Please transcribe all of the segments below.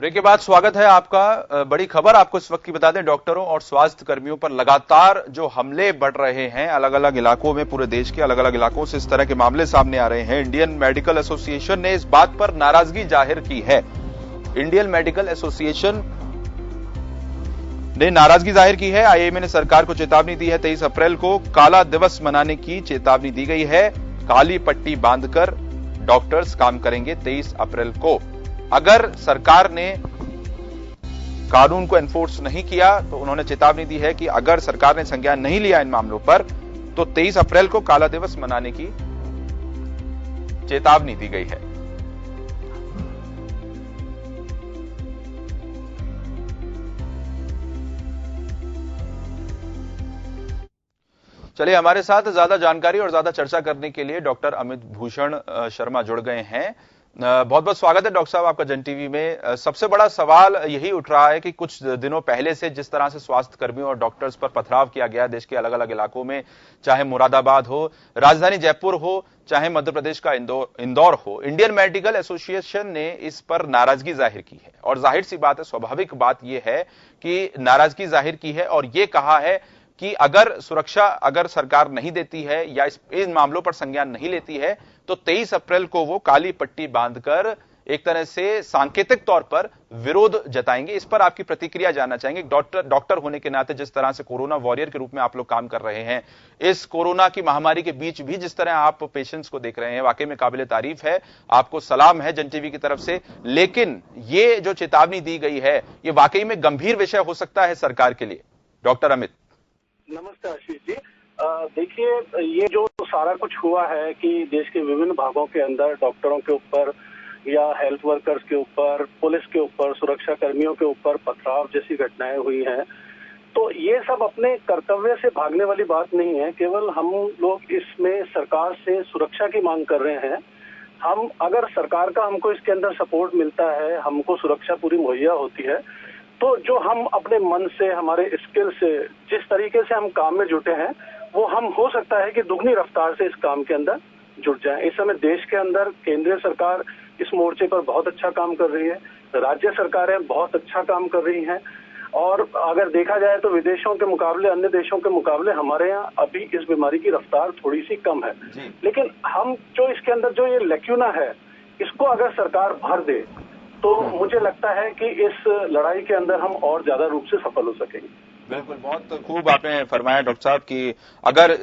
Break के बाद स्वागत है आपका। बड़ी खबर आपको इस वक्त की बता दें, डॉक्टरों और स्वास्थ्य कर्मियों पर लगातार जो हमले बढ़ रहे हैं अलग अलग इलाकों में, पूरे देश के अलग अलग इलाकों से इस तरह के मामले सामने आ रहे हैं। इंडियन मेडिकल एसोसिएशन ने इस बात पर नाराजगी जाहिर की है। इंडियन मेडिकल एसोसिएशन ने नाराजगी जाहिर की है। आईएमए ने सरकार को चेतावनी दी है। 23 अप्रैल को काला दिवस मनाने की चेतावनी दी गई है। काली पट्टी बांधकर डॉक्टर्स काम करेंगे 23 अप्रैल को। अगर सरकार ने कानून को एनफोर्स नहीं किया तो उन्होंने चेतावनी दी है कि अगर सरकार ने संज्ञान नहीं लिया इन मामलों पर तो 23 अप्रैल को काला दिवस मनाने की चेतावनी दी गई है। चलिए, हमारे साथ ज्यादा जानकारी और ज्यादा चर्चा करने के लिए डॉक्टर अमित भूषण शर्मा जुड़ गए हैं। बहुत बहुत स्वागत है डॉक्टर साहब आपका जन टीवी में। सबसे बड़ा सवाल यही उठ रहा है कि कुछ दिनों पहले से जिस तरह से स्वास्थ्य कर्मियों और डॉक्टर्स पर पथराव किया गया देश के अलग अलग इलाकों में, चाहे मुरादाबाद हो, राजधानी जयपुर हो, चाहे मध्य प्रदेश का इंदौर हो, इंडियन मेडिकल एसोसिएशन ने इस पर नाराजगी जाहिर की है। और जाहिर सी बात है, स्वाभाविक बात यह है कि नाराजगी जाहिर की है और यह कहा है कि अगर सुरक्षा अगर सरकार नहीं देती है या इन मामलों पर संज्ञान नहीं लेती है तो 23 अप्रैल को वो काली पट्टी बांधकर एक तरह से सांकेतिक तौर पर विरोध जताएंगे। इस पर आपकी प्रतिक्रिया जानना चाहेंगे। डॉक्टर होने के नाते जिस तरह से कोरोना वॉरियर के रूप में आप लोग काम कर रहे हैं, इस कोरोना की महामारी के बीच भी जिस तरह आप पेशेंट्स को देख रहे हैं, वाकई में काबिले तारीफ है। आपको सलाम है जन टीवी की तरफ से। लेकिन ये जो चेतावनी दी गई है, ये वाकई में गंभीर विषय हो सकता है सरकार के लिए। डॉक्टर अमित। नमस्ते आशीष जी। देखिए, ये जो सारा कुछ हुआ है कि देश के विभिन्न भागों के अंदर डॉक्टरों के ऊपर या हेल्थ वर्कर्स के ऊपर, पुलिस के ऊपर, सुरक्षा कर्मियों के ऊपर पथराव जैसी घटनाएं हुई हैं, तो ये सब अपने कर्तव्य से भागने वाली बात नहीं है। केवल हम लोग इसमें सरकार से सुरक्षा की मांग कर रहे हैं। हम अगर सरकार का हमको इसके अंदर सपोर्ट मिलता है, हमको सुरक्षा पूरी मुहैया होती है, तो जो हम अपने मन से, हमारे स्किल से, जिस तरीके से हम काम में जुटे हैं, वो हम हो सकता है कि दुगनी रफ्तार से इस काम के अंदर जुट जाएं। इस समय देश के अंदर केंद्रीय सरकार इस मोर्चे पर बहुत अच्छा काम कर रही है, राज्य सरकारें बहुत अच्छा काम कर रही हैं, और अगर देखा जाए तो विदेशों के मुकाबले, अन्य देशों के मुकाबले हमारे यहाँ अभी इस बीमारी की रफ्तार थोड़ी सी कम है। लेकिन हम जो इसके अंदर जो ये लैक्यूना है, इसको अगर सरकार भर दे तो मुझे लगता है कि इस लड़ाई के अंदर हम और ज्यादा रूप से सफल हो सकेंगे। बिल्कुल, बहुत खूब आपने फरमाया डॉक्टर साहब कि अगर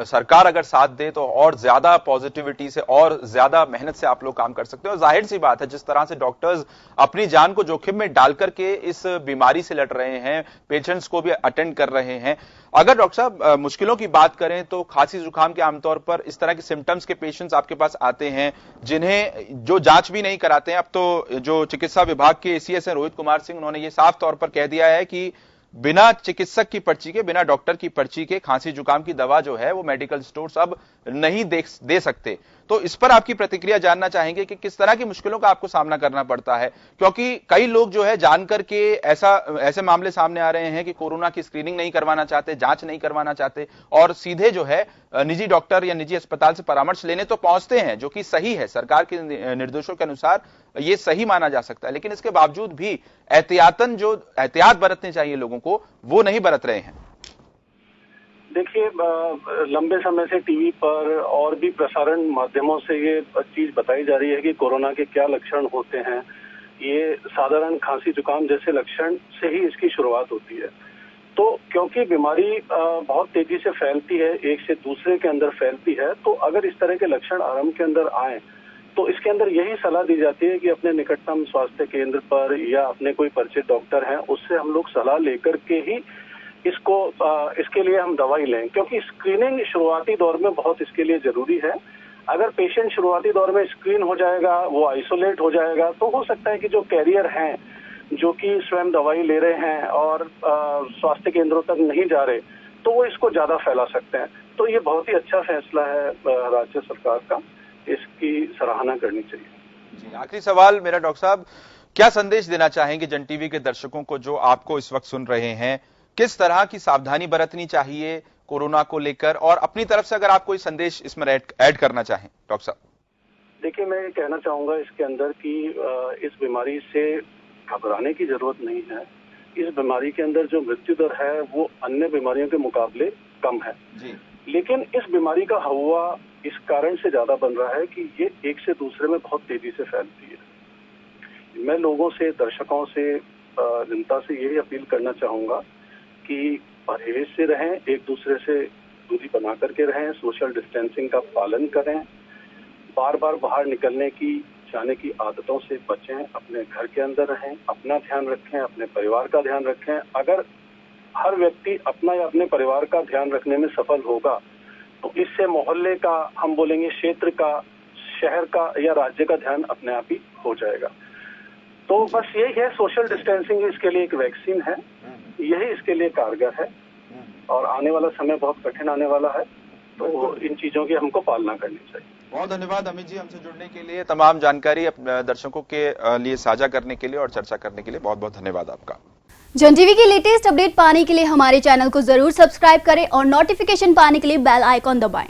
सरकार अगर साथ दे तो और ज्यादा पॉजिटिविटी से और ज्यादा मेहनत से आप लोग काम कर सकते हो। और जाहिर सी बात है, जिस तरह से डॉक्टर्स अपनी जान को जोखिम में डाल करके इस बीमारी से लड़ रहे हैं, पेशेंट्स को भी अटेंड कर रहे हैं। अगर डॉक्टर साहब मुश्किलों की बात करें तो खांसी जुकाम के आमतौर पर इस तरह के सिम्टम्स के पेशेंट्स आपके पास आते हैं जिन्हें जो जांच भी नहीं कराते हैं। अब तो जो चिकित्सा विभाग के एसीएस हैं रोहित कुमार सिंह, उन्होंने ये साफ तौर पर कह दिया है कि बिना चिकित्सक की पर्ची के, बिना डॉक्टर की पर्ची के खांसी जुकाम की दवा जो है वो मेडिकल स्टोर्स अब नहीं दे सकते। तो इस पर आपकी प्रतिक्रिया जानना चाहेंगे कि किस तरह की मुश्किलों का आपको सामना करना पड़ता है, क्योंकि कई लोग जो है जानकर के ऐसे मामले सामने आ रहे हैं कि कोरोना की स्क्रीनिंग नहीं करवाना चाहते, जांच नहीं करवाना चाहते और सीधे जो है निजी डॉक्टर या निजी अस्पताल से परामर्श लेने तो पहुंचते हैं, जो कि सही है, सरकार के निर्देशों के अनुसार ये सही माना जा सकता है। लेकिन इसके बावजूद भी एहतियात बरतनी चाहिए लोगों को, वो नहीं बरत रहे हैं। देखिए, लंबे समय से टीवी पर और भी प्रसारण माध्यमों से ये चीज बताई जा रही है कि कोरोना के क्या लक्षण होते हैं। ये साधारण खांसी जुकाम जैसे लक्षण से ही इसकी शुरुआत होती है। तो क्योंकि बीमारी बहुत तेजी से फैलती है, एक से दूसरे के अंदर फैलती है, तो अगर इस तरह के लक्षण आरंभ के अंदर आए तो इसके अंदर यही सलाह दी जाती है कि अपने निकटतम स्वास्थ्य केंद्र पर या अपने कोई परिचित डॉक्टर हैं उससे हम लोग सलाह लेकर के ही इसके लिए हम दवाई लें, क्योंकि स्क्रीनिंग शुरुआती दौर में बहुत इसके लिए जरूरी है। अगर पेशेंट शुरुआती दौर में स्क्रीन हो जाएगा, वो आइसोलेट हो जाएगा, तो हो सकता है कि जो कैरियर हैं, जो कि स्वयं दवाई ले रहे हैं और स्वास्थ्य केंद्रों तक नहीं जा रहे, तो वो इसको ज्यादा फैला सकते हैं। तो ये बहुत ही अच्छा फैसला है राज्य सरकार का, इसकी सराहना करनी चाहिए। आखिरी सवाल मेरा डॉक्टर साहब, क्या संदेश देना चाहेंगे जन टीवी के दर्शकों को जो आपको इस वक्त सुन रहे हैं? किस तरह की सावधानी बरतनी चाहिए कोरोना को लेकर, और अपनी तरफ से अगर आप कोई संदेश इसमें ऐड करना चाहें डॉक्टर साहब? देखिए, मैं ये कहना चाहूंगा इसके अंदर कि इस बीमारी से घबराने की जरूरत नहीं है। इस बीमारी के अंदर जो मृत्यु दर है वो अन्य बीमारियों के मुकाबले कम है जी। लेकिन इस बीमारी का हवा इस कारण से ज्यादा बन रहा है कि ये एक से दूसरे में बहुत तेजी से फैलती है। मैं लोगों से, दर्शकों से, जनता से यही अपील करना चाहूंगा कि परहेज से रहें, एक दूसरे से दूरी बना करके रहें, सोशल डिस्टेंसिंग का पालन करें, बार बार बाहर निकलने की, जाने की आदतों से बचें, अपने घर के अंदर रहें, अपना ध्यान रखें, अपने परिवार का ध्यान रखें। अगर हर व्यक्ति अपना या अपने परिवार का ध्यान रखने में सफल होगा तो इससे मोहल्ले का, हम बोलेंगे क्षेत्र का, शहर का या राज्य का ध्यान अपने आप ही हो जाएगा। तो बस यही है, सोशल डिस्टेंसिंग इसके लिए एक वैक्सीन है, यही इसके लिए कारगर है और आने वाला समय बहुत कठिन आने वाला है, तो इन चीजों की हमको पालना करनी चाहिए। बहुत धन्यवाद अमित जी, हमसे जुड़ने के लिए, तमाम जानकारी अपने दर्शकों के लिए साझा करने के लिए और चर्चा करने के लिए बहुत बहुत धन्यवाद आपका। जन टीवी की लेटेस्ट अपडेट पाने के लिए हमारे चैनल को जरूर सब्सक्राइब करें और नोटिफिकेशन पाने के लिए बेल आइकॉन दबाएं।